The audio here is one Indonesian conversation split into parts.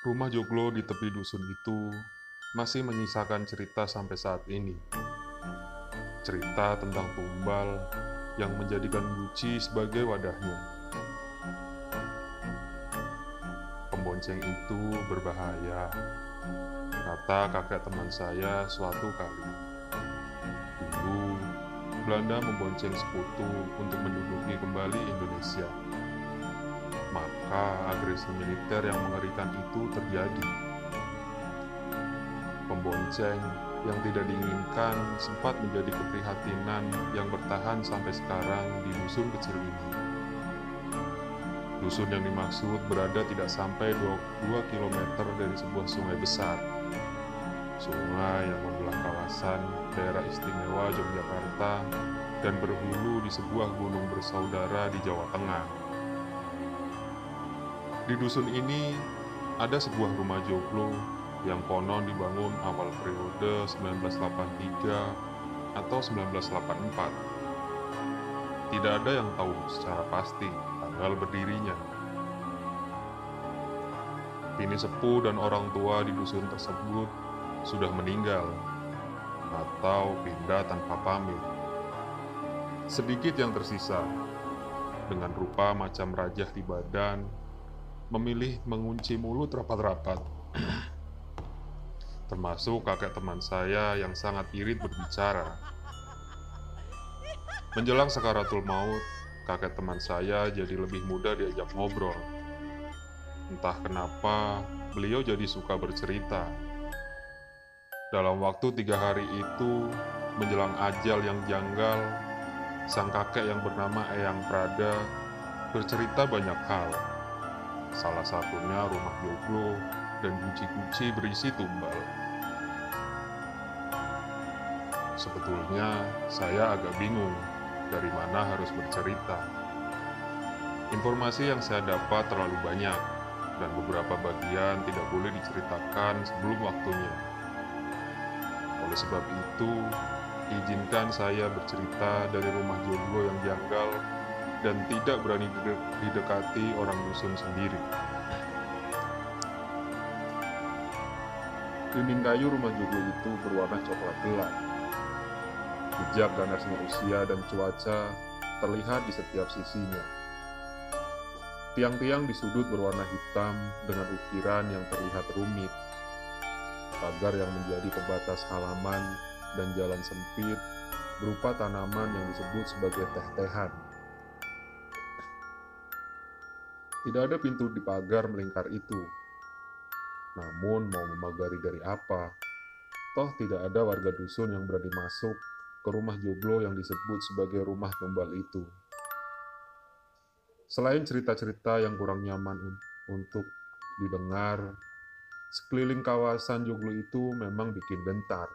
Rumah joglo di tepi dusun itu masih menyisakan cerita sampai saat ini. Cerita tentang tumbal yang menjadikan guci sebagai wadahnya. Pembonceng itu berbahaya, kata kakek teman saya suatu kali. Dulu, Belanda membonceng sekutu untuk menduduki kembali Indonesia. Maka agresi militer yang mengerikan itu terjadi. Pembonceng yang tidak diinginkan sempat menjadi keprihatinan yang bertahan sampai sekarang di dusun kecil ini. Dusun yang dimaksud berada tidak sampai 2 kilometer dari sebuah sungai besar. Sungai yang membelah kawasan daerah istimewa Yogyakarta dan berhulu di sebuah gunung bersaudara di Jawa Tengah. Di dusun ini ada sebuah rumah joglo yang konon dibangun awal periode 1983 atau 1984. Tidak ada yang tahu secara pasti tanggal berdirinya. Kini sepuh dan orang tua di dusun tersebut sudah meninggal atau pindah tanpa pamit. Sedikit yang tersisa, dengan rupa macam rajah di badan, memilih mengunci mulut rapat-rapat. Termasuk kakek teman saya yang sangat irit berbicara. Menjelang sakaratul maut, kakek teman saya jadi lebih mudah diajak ngobrol. Entah kenapa, beliau jadi suka bercerita. Dalam waktu 3 hari itu, menjelang ajal yang janggal, sang kakek yang bernama Eyang Prada bercerita banyak hal. Salah satunya rumah joglo dan guci-guci berisi tumbal. Sebetulnya saya agak bingung dari mana harus bercerita. Informasi yang saya dapat terlalu banyak dan beberapa bagian tidak boleh diceritakan sebelum waktunya. Oleh sebab itu, izinkan saya bercerita dari rumah joglo yang janggal dan tidak berani didekati orang dusun sendiri. Dinding kayu rumah joglo itu berwarna coklat gelap. Jejak ganasnya usia dan cuaca terlihat di setiap sisinya. Tiang-tiang di sudut berwarna hitam dengan ukiran yang terlihat rumit. Pagar yang menjadi pembatas halaman dan jalan sempit berupa tanaman yang disebut sebagai teh-tehan. Tidak ada pintu di pagar melingkar itu. Namun mau memagari dari apa? Toh tidak ada warga dusun yang berani masuk ke rumah joglo yang disebut sebagai rumah tumbal itu. Selain cerita-cerita yang kurang nyaman untuk didengar, sekeliling kawasan joglo itu memang bikin gentar.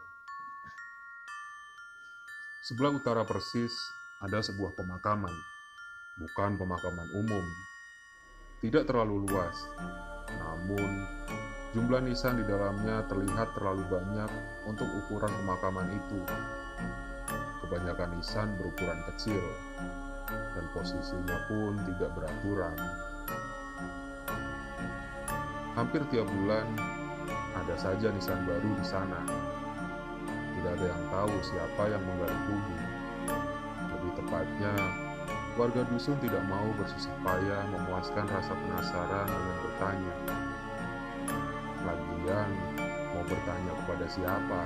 Sebelah utara persis ada sebuah pemakaman, bukan pemakaman umum. Tidak terlalu luas, namun jumlah nisan di dalamnya terlihat terlalu banyak untuk ukuran pemakaman itu. Kebanyakan nisan berukuran kecil, dan posisinya pun tidak beraturan. Hampir tiap bulan, ada saja nisan baru di sana. Tidak ada yang tahu siapa yang menggali bumi. Lebih tepatnya, warga dusun tidak mau bersusah payah memuaskan rasa penasaran dengan bertanya. Lagian, mau bertanya kepada siapa?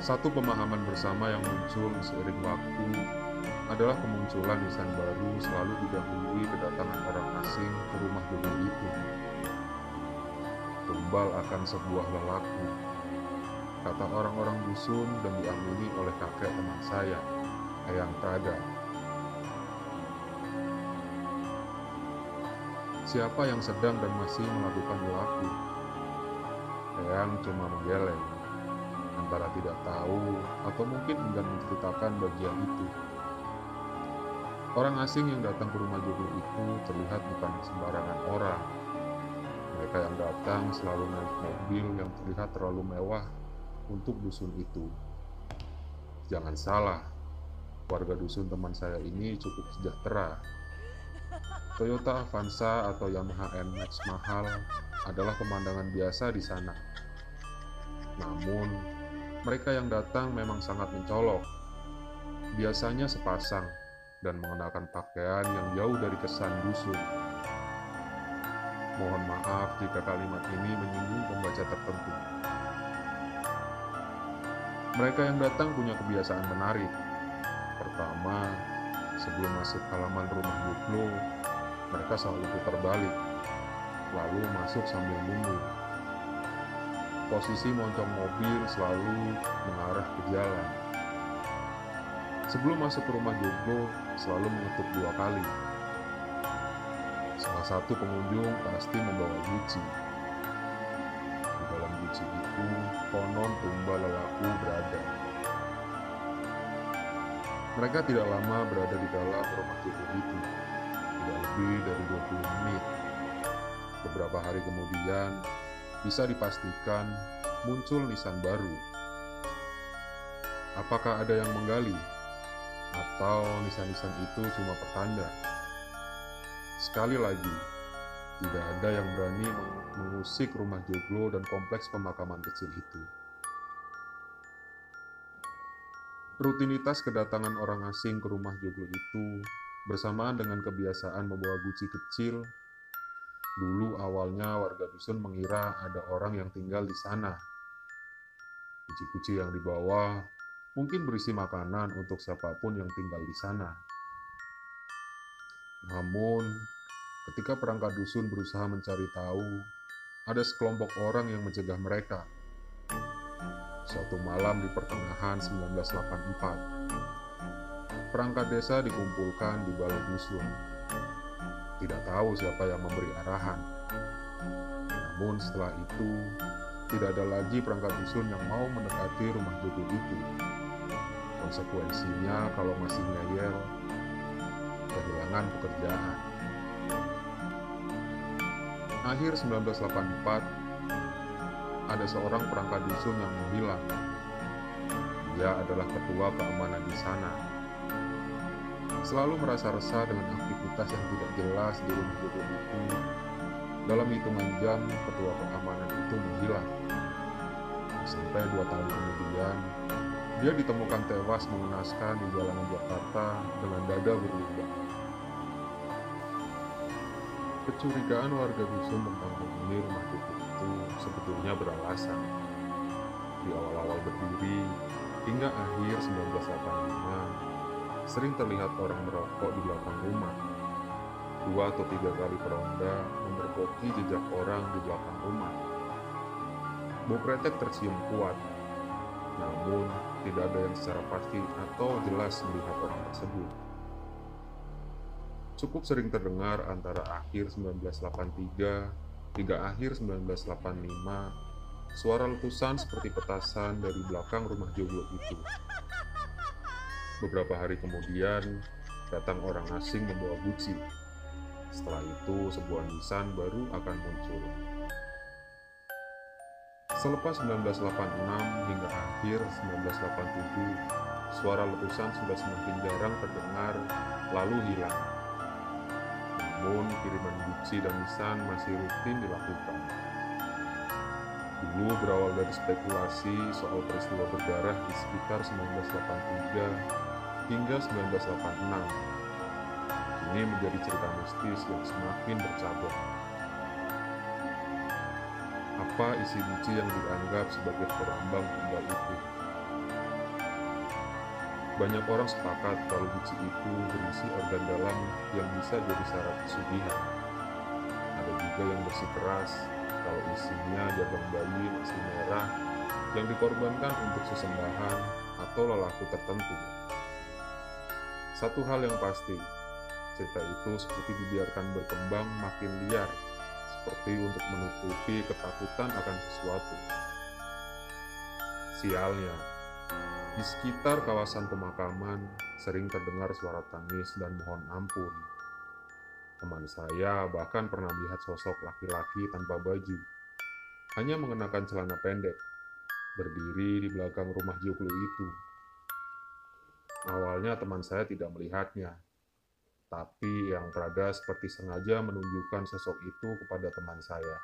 Satu pemahaman bersama yang muncul seiring waktu adalah kemunculan nisan baru selalu didahului kedatangan orang asing ke rumah joglo itu. Tumbal akan sebuah lelaku, kata orang-orang dusun dan diamini oleh kakek teman saya, Eyang Prada. Siapa yang sedang dan masih melakukan lelaku? Eyang cuma menggeleng, antara tidak tahu atau mungkin enggan menceritakan bagian itu. Orang asing yang datang ke rumah joglo itu terlihat bukan sembarangan orang. Mereka yang datang selalu naik mobil yang terlihat terlalu mewah untuk dusun itu. Jangan salah, warga dusun teman saya ini cukup sejahtera. Toyota Avanza atau Yamaha NMAX mahal adalah pemandangan biasa di sana. Namun, mereka yang datang memang sangat mencolok. Biasanya sepasang dan mengenakan pakaian yang jauh dari kesan dusun. Mohon maaf jika kalimat ini menyinggung pembaca tertentu. Mereka yang datang punya kebiasaan menarik. Pertama, sebelum masuk halaman rumah Joglo, mereka selalu putar balik, lalu masuk sambil mundur. Posisi moncong mobil selalu mengarah ke jalan. Sebelum masuk ke rumah Joglo, selalu mengetuk 2 kali. Salah satu pengunjung pasti membawa guci. Di dalam guci itu, konon tumbal lelaku berada. Mereka tidak lama berada di dalam rumah Joglo itu, tidak lebih dari 20 menit. Beberapa hari kemudian, bisa dipastikan muncul nisan baru. Apakah ada yang menggali? Atau nisan-nisan itu cuma pertanda? Sekali lagi, tidak ada yang berani mengusik rumah Joglo dan kompleks pemakaman kecil itu. Rutinitas kedatangan orang asing ke rumah Joglo itu bersamaan dengan kebiasaan membawa guci kecil. Dulu awalnya warga dusun mengira ada orang yang tinggal di sana. Guci-guci yang dibawa mungkin berisi makanan untuk siapapun yang tinggal di sana. Namun, ketika perangkat dusun berusaha mencari tahu, ada sekelompok orang yang mencegah mereka. Suatu malam di pertengahan 1984, perangkat desa dikumpulkan di balai dusun. Tidak tahu siapa yang memberi arahan. Namun setelah itu, tidak ada lagi perangkat dusun yang mau mendekati rumah Joglo itu. Konsekuensinya kalau masih ngeyel, kehilangan pekerjaan. Akhir 1984, ada seorang perangkat dusun yang menghilang. Dia adalah ketua keamanan di sana. Selalu merasa resah dengan aktivitas yang tidak jelas di rumah Joglo itu. Dalam hitungan jam, ketua keamanan itu menghilang. Sampai 2 tahun kemudian, dia ditemukan tewas mengenaskan di jalanan Jakarta dengan dada berlubang. Kecurigaan warga dusun tentang penghuni rumah Joglo itu sebetulnya beralasan. Di awal-awal berdiri, hingga akhir 1985, sering terlihat orang merokok di belakang rumah. 2 atau 3 kali peronda memergoki jejak orang di belakang rumah. Bau kretek tercium kuat, namun tidak ada yang secara pasti atau jelas melihat orang tersebut. Cukup sering terdengar antara akhir 1983 hingga akhir 1985, suara letusan seperti petasan dari belakang rumah Joglo itu. Beberapa hari kemudian, datang orang asing membawa guci. Setelah itu, sebuah nisan baru akan muncul. Selepas 1986 hingga akhir 1987, suara letusan sudah semakin jarang terdengar, lalu hilang. Namun, kiriman guci dan nisan masih rutin dilakukan. Dulu berawal dari spekulasi soal peristiwa berdarah di sekitar 1983 hingga 1986. Ini menjadi cerita mistis yang semakin bercabang. Apa isi guci yang dianggap sebagai perambang tumbal itu? Banyak orang sepakat kalau guci itu berisi organ dalam yang bisa jadi syarat pesugihan. Ada juga yang bersikeras kalau isinya jagung bayi masih merah yang dikorbankan untuk sesembahan atau lelaku tertentu. Satu hal yang pasti, cerita itu seperti dibiarkan berkembang makin liar, seperti untuk menutupi ketakutan akan sesuatu. Sialnya, di sekitar kawasan pemakaman sering terdengar suara tangis dan mohon ampun. Teman saya bahkan pernah melihat sosok laki-laki tanpa baju, hanya mengenakan celana pendek, berdiri di belakang rumah Joglo itu. Awalnya teman saya tidak melihatnya, Tapi Yang Prada seperti sengaja menunjukkan sosok itu kepada teman saya.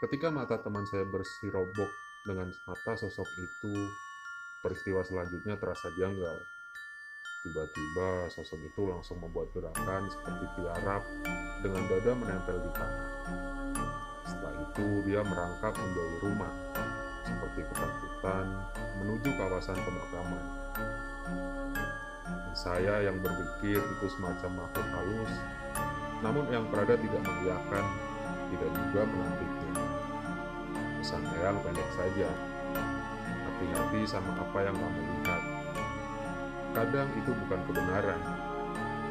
Ketika mata teman saya bersirobok dengan mata sosok itu, peristiwa selanjutnya terasa janggal. Tiba-tiba sosok itu langsung membuat gerakan seperti tiarap dengan dada menempel di tanah. Setelah itu dia merangkak menjauhi rumah, seperti ketakutan menuju kawasan pemakaman. Saya yang berpikir itu semacam makhluk halus, namun Yang Prada tidak mengiyakan, tidak juga menampiknya. Pesan Eyang pendek saja, hati-hati sama apa yang kamu lihat. Kadang itu bukan kebenaran,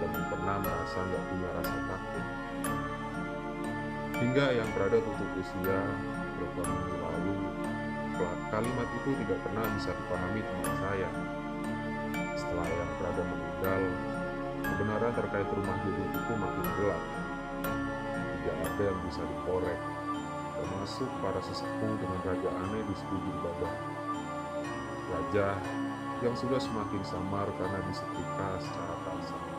jangan pernah merasa nggak punya rasa takut. Hingga Yang Prada tutup usia beberapa minggu lalu, kalimat itu tidak pernah bisa dipahami teman saya. Setelah Yang Prada meninggal, kebenaran terkait rumah judul itu makin gelap. Tidak ada yang bisa dikorek, termasuk para sesepuh dengan raja aneh di sekujur badan. Wajah yang sudah semakin samar karena disetrika secara paksa.